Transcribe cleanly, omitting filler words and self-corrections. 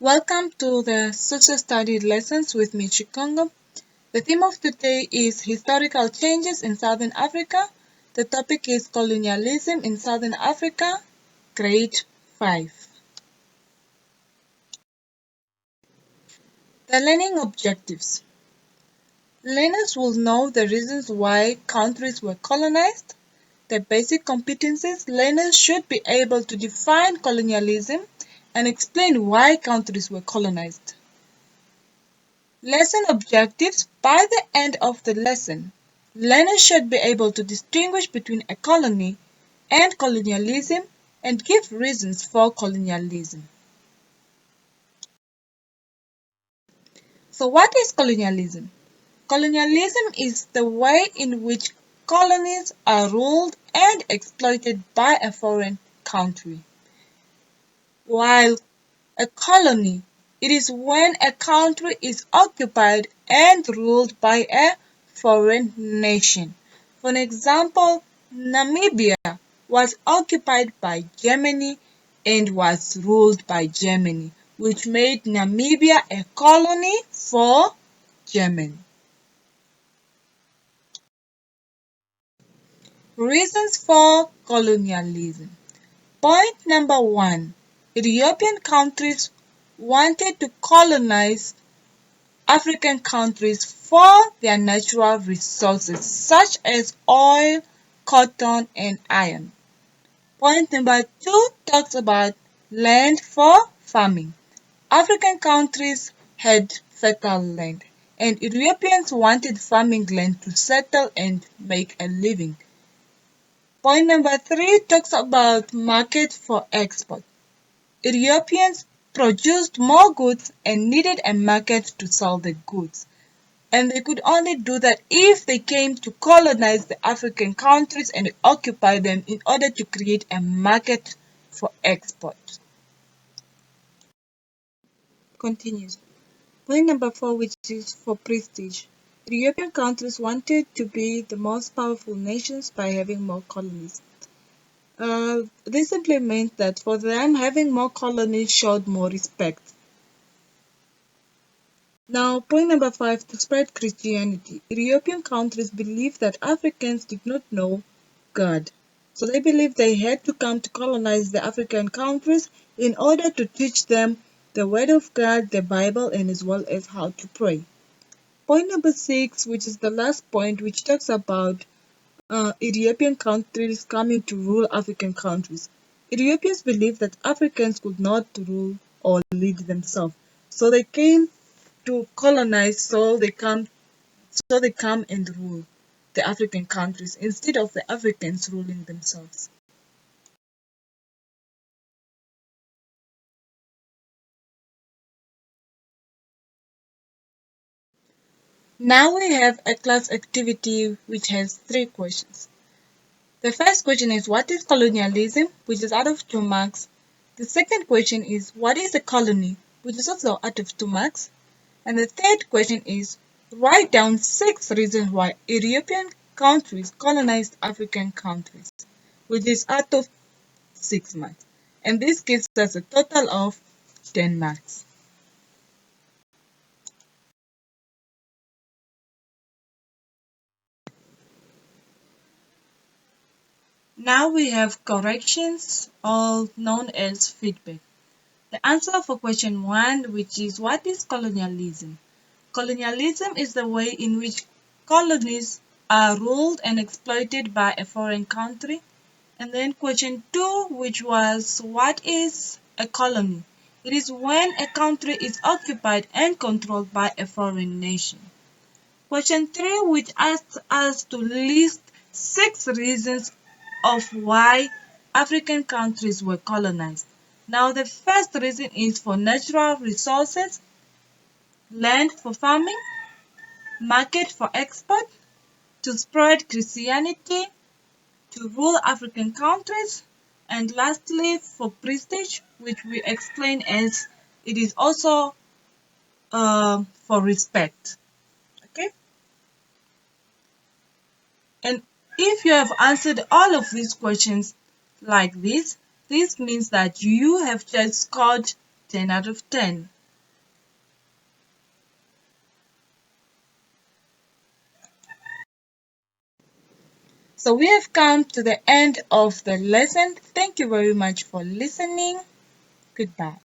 Welcome to the Social Studies lessons with me, Chikongo. The theme of today is historical changes in Southern Africa. The topic is colonialism in Southern Africa, grade 5. The learning objectives. Learners will know the reasons why countries were colonized. The basic competencies. Learners should be able to define colonialism and explain why countries were colonized. Lesson objectives. By the end of the lesson, learners should be able to distinguish between a colony and colonialism and give reasons for colonialism. So what is colonialism? Colonialism is the way in which colonies are ruled and exploited by a foreign country. While a colony, it is when a country is occupied and ruled by a foreign nation. For an example, Namibia was occupied by Germany and was ruled by Germany, which made Namibia a colony for Germany. Reasons for colonialism. Point number 1. European countries wanted to colonize African countries for their natural resources such as oil, cotton, and iron. Point number 2 talks about land for farming. African countries had fertile land, and Europeans wanted farming land to settle and make a living. Point number 3 talks about market for export. Europeans produced more goods and needed a market to sell the goods. And they could only do that if they came to colonize the African countries and occupy them in order to create a market for export. Continues. Point number 4, which is for prestige. European countries wanted to be the most powerful nations by having more colonies. This simply meant that for them, having more colonies showed more respect. Now, point number 5, to spread Christianity. European countries believed that Africans did not know God. So they believed they had to come to colonize the African countries in order to teach them the Word of God, the Bible, and as well as how to pray. Point number 6, which is the last point, which talks about European countries coming to rule African countries. Europeans believed that Africans could not rule or lead themselves. So they came to colonize, so they come and rule the African countries instead of the Africans ruling themselves. Now we have a class activity which has 3 questions. The first question is, what is colonialism, which is out of 2 marks. The second question is, what is a colony, which is also out of 2 marks. And the third question is, write down 6 reasons why European countries colonized African countries, which is out of 6 marks. And this gives us a total of 10 marks. Now we have corrections, all known as feedback. The answer for question 1, which is, what is colonialism? Colonialism is the way in which colonies are ruled and exploited by a foreign country. And then question 2, which was, what is a colony? It is when a country is occupied and controlled by a foreign nation. Question 3, which asks us to list 6 reasons of why African countries were colonized. Now, the first reason is for natural resources, land for farming, market for export, to spread Christianity, to rule African countries, and lastly for prestige, which we explain as it is also for respect. Okay? And if you have answered all of these questions like this means that you have just scored 10 out of 10. So we have come to the end of the lesson. Thank you very much for listening. Goodbye.